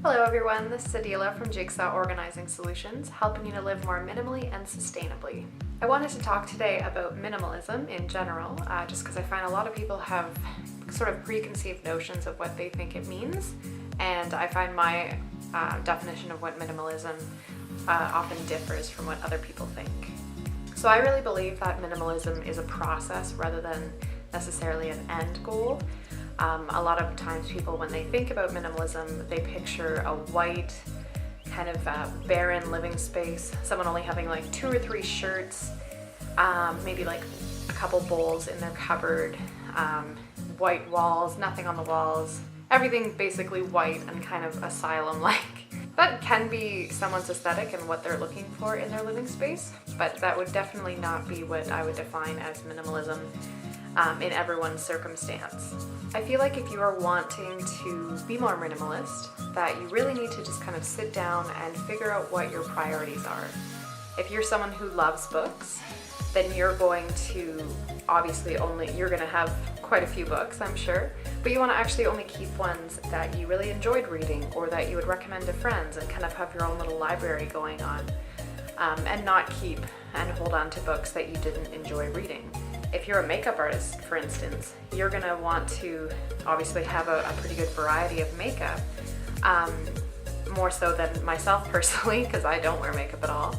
Hello everyone, this is Adeilah from Jigsaw Organizing Solutions, helping you to live more minimally and sustainably. I wanted to talk today about minimalism in general, just because I find a lot of people have sort of preconceived notions of what they think it means, and I find my definition of what minimalism often differs from what other people think. So I really believe that minimalism is a process rather than necessarily an end goal. A lot of times people, when they think about minimalism, they picture a white, kind of barren living space, someone only having like 2 or 3 shirts, maybe like a couple bowls in their cupboard, white walls, nothing on the walls, everything basically white and kind of asylum-like. That can be someone's aesthetic and what they're looking for in their living space, but that would definitely not be what I would define as minimalism in everyone's circumstance. I feel like if you are wanting to be more minimalist, that you really need to just kind of sit down and figure out what your priorities are. If you're someone who loves books, then you're going to you're going to have quite a few books, I'm sure, but you want to actually only keep ones that you really enjoyed reading or that you would recommend to friends and kind of have your own little library going on, and not keep and hold on to books that you didn't enjoy reading. If you're a makeup artist, for instance, you're going to want to obviously have a pretty good variety of makeup, more so than myself personally, because I don't wear makeup at all.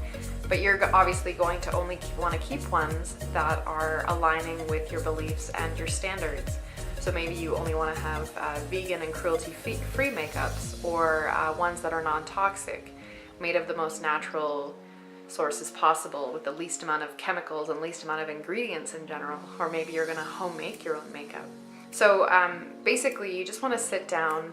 But you're obviously going to only want to keep ones that are aligning with your beliefs and your standards. So maybe you only want to have vegan and cruelty-free makeups, or ones that are non-toxic, made of the most natural sources possible with the least amount of chemicals and least amount of ingredients in general. Or maybe you're going to home make your own makeup. So basically you just want to sit down,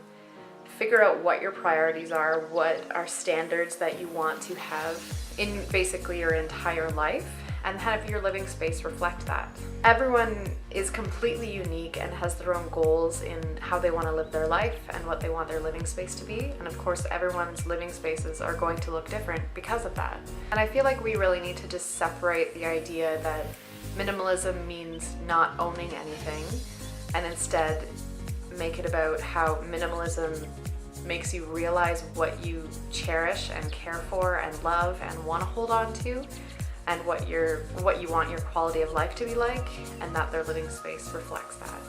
figure out what your priorities are, what are standards that you want to have in basically your entire life, and have your living space reflect that. Everyone is completely unique and has their own goals in how they want to live their life and what they want their living space to be. And of course, everyone's living spaces are going to look different because of that. And I feel like we really need to just separate the idea that minimalism means not owning anything, and instead make it about how minimalism makes you realize what you cherish and care for and love and want to hold on to, and what you want your quality of life to be like, and that their living space reflects that.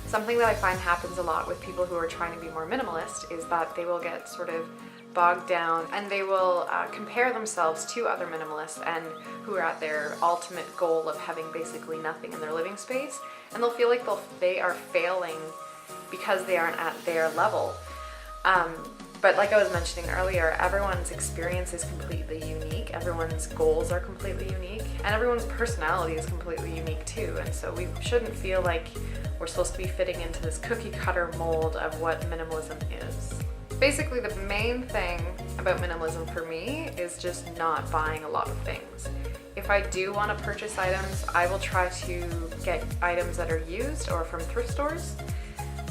Something that I find happens a lot with people who are trying to be more minimalist is that they will get sort of bogged down and they will compare themselves to other minimalists and who are at their ultimate goal of having basically nothing in their living space, and they'll feel like they are failing because they aren't at their level. But like I was mentioning earlier, everyone's experience is completely unique, everyone's goals are completely unique, and everyone's personality is completely unique too. And so we shouldn't feel like we're supposed to be fitting into this cookie cutter mold of what minimalism is. Basically, the main thing about minimalism for me is just not buying a lot of things. If I do want to purchase items, I will try to get items that are used or from thrift stores,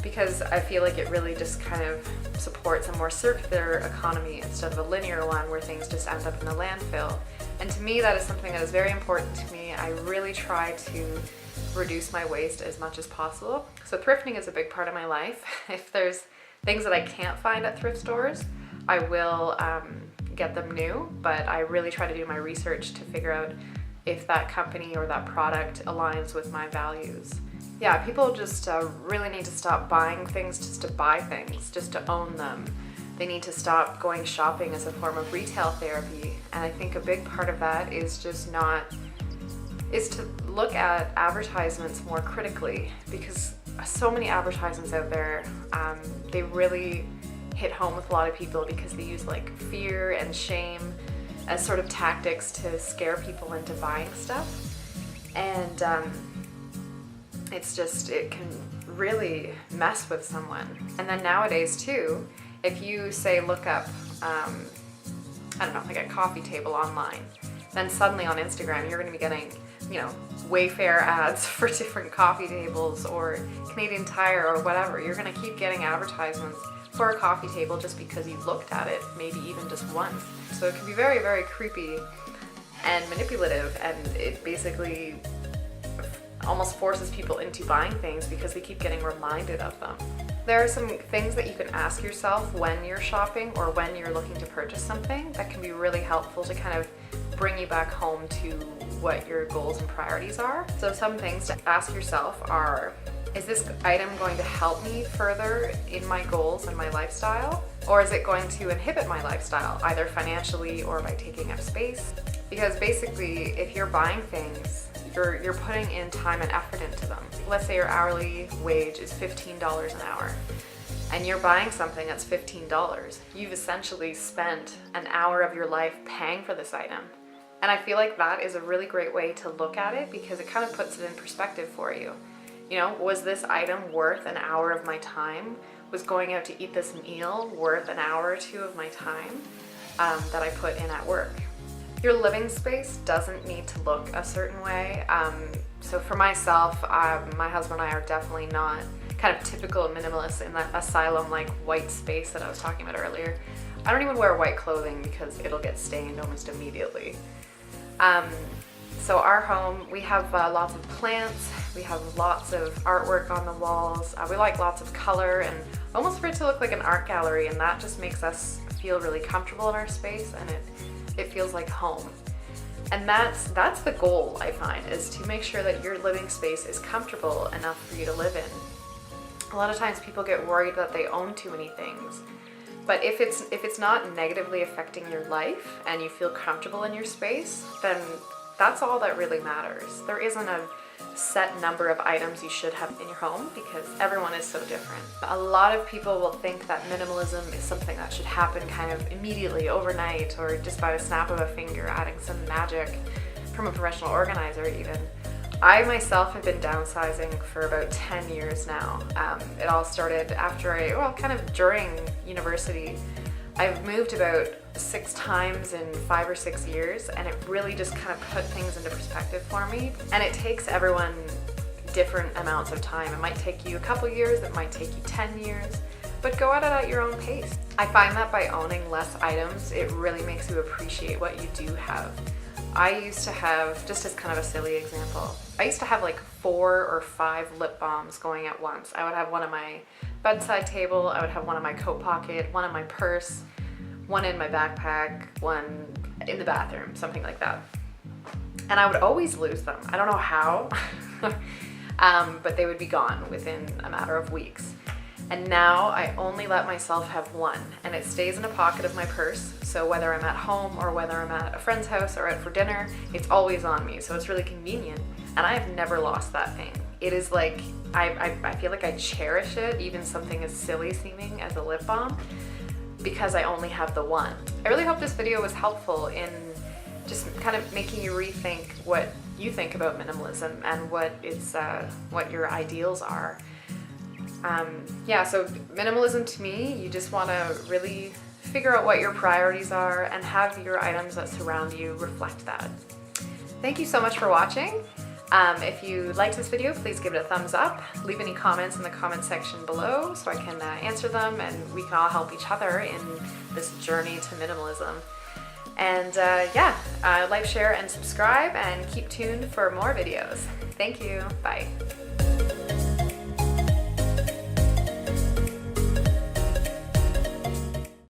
because I feel like it really just kind of supports a more circular economy instead of a linear one where things just end up in the landfill. And to me, that is something that is very important to me. I really try to reduce my waste as much as possible. So thrifting is a big part of my life. If there's things that I can't find at thrift stores, I will get them new, but I really try to do my research to figure out if that company or that product aligns with my values. Yeah, people just really need to stop buying things just to buy things, just to own them. They need to stop going shopping as a form of retail therapy. And I think a big part of that is to look at advertisements more critically, because so many advertisements out there, they really hit home with a lot of people because they use like fear and shame as sort of tactics to scare people into buying stuff. And it can really mess with someone. And then nowadays too, if you say look up, I don't know, like a coffee table online, then suddenly on Instagram you're going to be getting, Wayfair ads for different coffee tables, or Canadian Tire or whatever. You're going to keep getting advertisements for a coffee table just because you've looked at it, maybe even just once. So it can be very, very creepy and manipulative, and it basically almost forces people into buying things because they keep getting reminded of them. There are some things that you can ask yourself when you're shopping or when you're looking to purchase something that can be really helpful to kind of bring you back home to what your goals and priorities are. So some things to ask yourself are, is this item going to help me further in my goals and my lifestyle? Or is it going to inhibit my lifestyle, either financially or by taking up space? Because basically, if you're buying things, you're putting in time and effort into them. Let's say your hourly wage is $15 an hour, and you're buying something that's $15. You've essentially spent an hour of your life paying for this item. And I feel like that is a really great way to look at it because it kind of puts it in perspective for you. You know, was this item worth an hour of my time? Was going out to eat this meal worth an hour or two of my time that I put in at work? Your living space doesn't need to look a certain way. So for myself, my husband and I are definitely not kind of typical minimalists in that asylum-like white space that I was talking about earlier. I don't even wear white clothing because it'll get stained almost immediately. So our home, we have lots of plants, we have lots of artwork on the walls, we like lots of color and almost for it to look like an art gallery, and that just makes us feel really comfortable in our space, and it feels like home. And that's the goal, I find, is to make sure that your living space is comfortable enough for you to live in. A lot of times people get worried that they own too many things, but if it's not negatively affecting your life and you feel comfortable in your space, then that's all that really matters. There isn't a set number of items you should have in your home because everyone is so different. A lot of people will think that minimalism is something that should happen kind of immediately, overnight, or just by a snap of a finger, adding some magic from a professional organizer even. I myself have been downsizing for about 10 years now. It all started after kind of during university. I've moved about 6 times in 5 or 6 years, and it really just kind of put things into perspective for me. And it takes everyone different amounts of time. It might take you a couple years, it might take you 10 years, but go at it at your own pace. I find that by owning less items, it really makes you appreciate what you do have. I used to have, just as kind of a silly example, I used to have like 4 or 5 lip balms going at once. I would have one on my bedside table, I would have one in my coat pocket, one in my purse, one in my backpack, one in the bathroom, something like that. And I would always lose them. I don't know how, but they would be gone within a matter of weeks. And now I only let myself have one, and it stays in a pocket of my purse. So whether I'm at home or whether I'm at a friend's house or out for dinner, it's always on me. So it's really convenient. And I have never lost that thing. It is like, I feel like I cherish it, even something as silly seeming as a lip balm, because I only have the one. I really hope this video was helpful in just kind of making you rethink what you think about minimalism and what your ideals are. So minimalism to me, you just want to really figure out what your priorities are and have your items that surround you reflect that. Thank you so much for watching. If you liked this video, please give it a thumbs up. Leave any comments in the comment section below so I can answer them, and we can all help each other in this journey to minimalism. And like, share, and subscribe, and keep tuned for more videos. Thank you. Bye.